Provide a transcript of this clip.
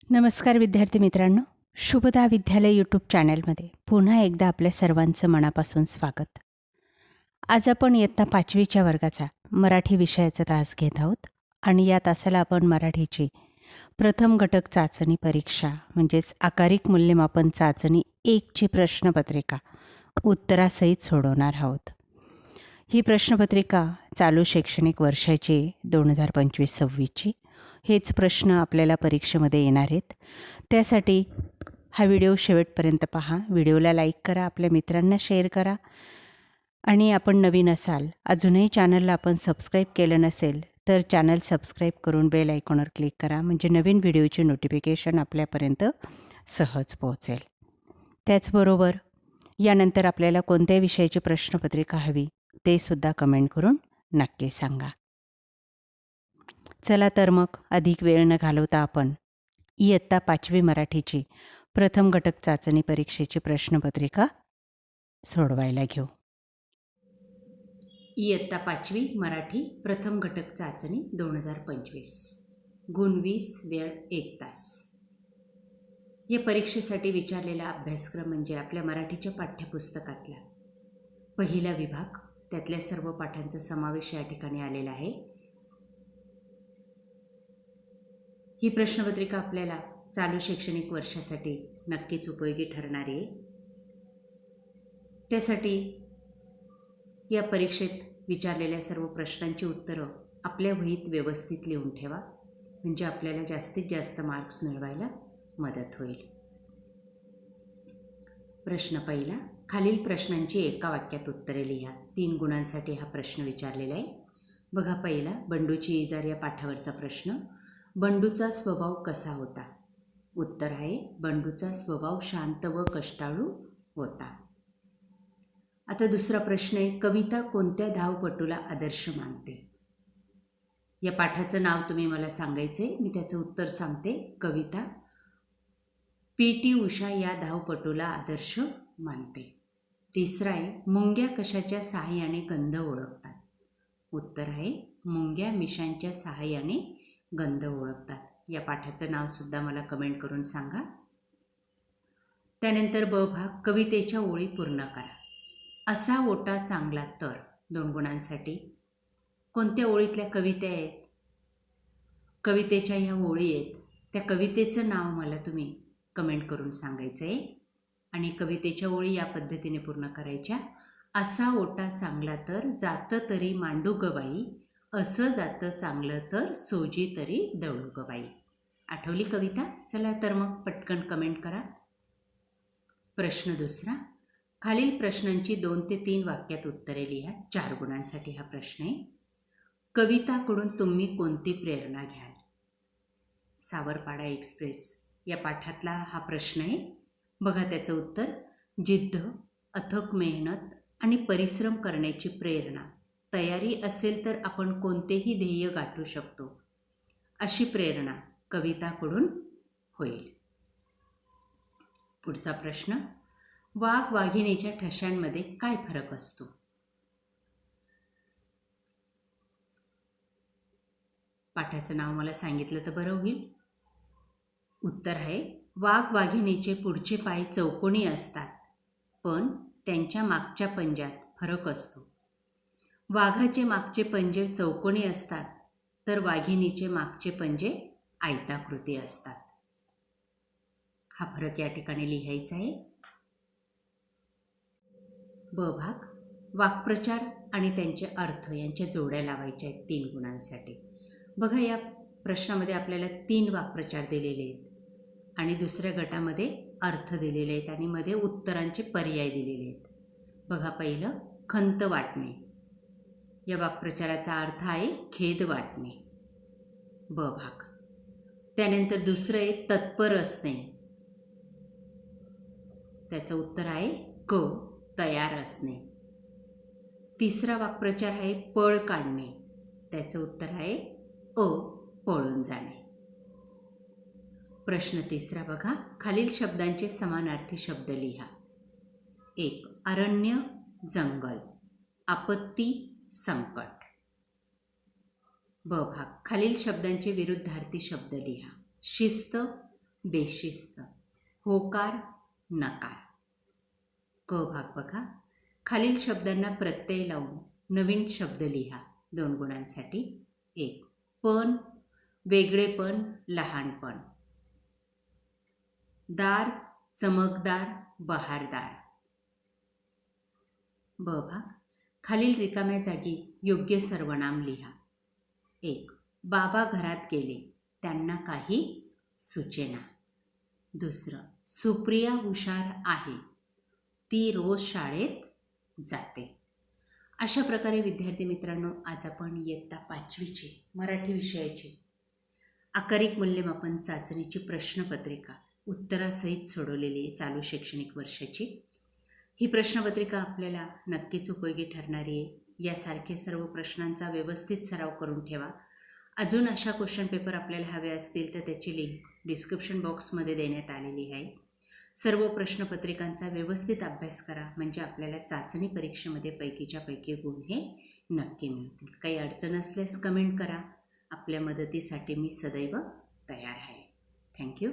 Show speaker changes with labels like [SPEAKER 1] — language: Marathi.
[SPEAKER 1] नमस्कार विद्यार्थी मित्रांनो, शुभदा विद्यालय यूट्यूब चॅनलमध्ये पुन्हा एकदा आपल्या सर्वांचं मनापासून स्वागत. आज आपण इयत्ता 5वीच्या वर्गाचा मराठी विषयाचा तास घेत आहोत आणि या तासाला आपण मराठीची प्रथम घटक चाचणी परीक्षा म्हणजेच आकारिक मूल्यमापन चाचणी 1ची प्रश्नपत्रिका उत्तरासहित सोडवणार आहोत. ही प्रश्नपत्रिका चालू शैक्षणिक वर्षाची 2025-26ची. हेच प्रश्न आपल्याला परीक्षेमध्ये येणार आहेत. त्यासाठी हा व्हिडिओ शेवटपर्यंत पहा. व्हिडिओला लाईक करा, आपल्या मित्रांना शेअर करा आणि आपण नवीन असाल, अजूनही चॅनलला आपण सबस्क्राईब केलं नसेल तर चॅनल सबस्क्राईब करून बेल आयकॉनवर क्लिक करा, म्हणजे नवीन व्हिडिओची नोटिफिकेशन आपल्यापर्यंत सहज पोहोचेल. त्याचबरोबर यानंतर आपल्याला कोणत्या विषयाची प्रश्नपत्रिका हवी ते सुद्धा कमेंट करून नक्की सांगा. चला तर मग अधिक वेळ न घालवता आपण इयत्ता 5वी मराठीची प्रथम घटक चाचणी परीक्षेची प्रश्नपत्रिका सोडवायला घेऊ. इयत्ता 5वी मराठी प्रथम घटक चाचणी 2025, गुण 20, वेळ 1 तास. या परीक्षेसाठी विचारलेला अभ्यासक्रम म्हणजे आपल्या मराठीच्या पाठ्यपुस्तकातला पहिला विभाग, त्यातल्या सर्व पाठांचा समावेश या ठिकाणी आलेला आहे. ही प्रश्नपत्रिका आपल्याला चालू शैक्षणिक वर्षासाठी नक्कीच उपयोगी ठरणार आहे. त्यासाठी या परीक्षेत विचारलेल्या सर्व प्रश्नांची उत्तरं आपल्या वहीत व्यवस्थित लिहून ठेवा, म्हणजे आपल्याला जास्तीत जास्त मार्क्स मिळवायला मदत होईल. प्रश्न पहिला, खालील प्रश्नांची एका वाक्यात उत्तरे लिहा. 3 गुणांसाठी हा प्रश्न विचारलेला आहे. बघा, पहिला बंडूची इजार या पाठावरचा प्रश्न. बंडूचा स्वभाव कसा होता? उत्तर आहे बंडूचा स्वभाव शांत व कष्टाळू होता. आता दुसरा प्रश्न आहे, कविता कोणत्या धावपटूला आदर्श मानते? या पाठाचं नाव तुम्ही मला सांगायचे, मी त्याचं उत्तर सांगते. कविता PT उषा या धावपटूला आदर्श मानते. तिसरा आहे, मुंग्या कशाच्या सहाय्याने गंध ओळखतात? उत्तर आहे मुंग्या मिशांच्या सहाय्याने गंध ओळखतात. या पाठाचं नाव सुद्धा मला कमेंट करून सांगा. त्यानंतर ब भाग, कवितेच्या ओळी पूर्ण करा. असा ओटा चांगला तर, 2 गुणांसाठी. कोणत्या ओळीतल्या कविता आहेत? कवितेच्या ह्या ओळी आहेत, त्या कवितेचं नाव मला तुम्ही कमेंट करून सांगायचं आहे आणि कवितेच्या ओळी या पद्धतीने पूर्ण करायच्या. असा ओटा चांगला तर, जातं तरी मांडू ग बाई, असं जातं चांगलं तर, सोजी तरी दळू ग बाई. आठवली कविता? चला तर मग पटकन कमेंट करा. प्रश्न दुसरा, खालील प्रश्नांची 2 ते 3 वाक्यात उत्तरे लिहा. 4 गुणांसाठी हा प्रश्न आहे. कविताकडून तुम्ही कोणती प्रेरणा घ्याल? सावरपाडा एक्सप्रेस या पाठातला हा प्रश्न आहे. बघा त्याचं उत्तर, जिद्द, अथक मेहनत आणि परिश्रम करण्याची प्रेरणा, तयारी असेल तर आपण कोणतेही ध्येय गाठू शकतो, अशी प्रेरणा कविताकडून होईल. पुढचा प्रश्न, वाघ वाघिणीच्या ठशांमध्ये काय फरक असतो? पाठाचं नाव मला सांगितलं तर बरं होईल. उत्तर आहे वाघ वाघिणीचे पुढचे पाय चौकोनी असतात, पण त्यांच्या मागच्या पंज्यात फरक असतो. वाघाचे मागचे पंजे चौकोनी असतात, तर वाघिणीचे मागचे पंजे आयताकृती असतात. हा फरक या ठिकाणी लिहायचा आहे. ब भाग, वाक्प्रचार आणि त्यांचे अर्थ यांच्या जोड्या लावायच्या आहेत 3 गुणांसाठी. बघा, या प्रश्नामध्ये आपल्याला 3 वाक्प्रचार दिलेले आहेत आणि दुसऱ्या गटामध्ये अर्थ दिलेले आहेत आणि मध्ये उत्तरांचे पर्याय दिलेले आहेत. बघा, पहिलं खंत वाटणे, या वाक्प्रचाराचा अर्थ आहे खेद वाटणे. ब भाग. त्यानंतर दुसरं आहे तत्पर असणे, त्याचं उत्तर आहे क, तयार असणे. तिसरा वाक्प्रचार आहे पळ काढणे, त्याचं उत्तर आहे अ, पळून जाणे. प्रश्न तिसरा बघा, खालील शब्दांचे समानार्थी शब्द लिहा. 1. अरण्य, जंगल. आपत्ती, संकट. ब भाग, खालील शब्दांचे विरुद्धार्थी शब्द लिहा. शिस्त, बेशिस्त, होकार, नकार. क भाग बघा. खालील शब्दांना प्रत्यय लावून नवीन शब्द लिहा. 2 गुणांसाठी. 1. पण, वेगळेपण, लहानपण. दार, चमकदार, बहारदार. ब भाग. खालील रिकाम्या जागी योग्य सर्वनाम लिहा. 1. बाबा घरात गेले, त्यांना काही सुचेना. 2. सुप्रिया हुशार आहे, ती रोज शाळेत जाते. अशा प्रकारे विद्यार्थी मित्रांनो, आज आपण इयत्ता 5वीची मराठी विषयाची आकारिक मूल्यमापन चाचणीची प्रश्नपत्रिका उत्तरासहित सोडवलेली आहे, चालू शैक्षणिक वर्षाची. ही प्रश्नपत्रिका आपल्याला नक्कीच उपयोगी ठरणारी आहे. यासारखे सर्व प्रश्नांचा व्यवस्थित सराव करून ठेवा. अजून अशा क्वेश्चन पेपर आपल्याला हवे असतील तर त्याची लिंक डिस्क्रिप्शन बॉक्समध्ये देण्यात आलेली आहे. सर्व प्रश्नपत्रिकांचा व्यवस्थित अभ्यास करा, म्हणजे आपल्याला चाचणी परीक्षेमध्ये पैकीच्या पैकी गुण हे नक्की मिळतील. काही अडचण असल्यास कमेंट करा. आपल्या मदतीसाठी मी सदैव तयार आहे. थँक्यू.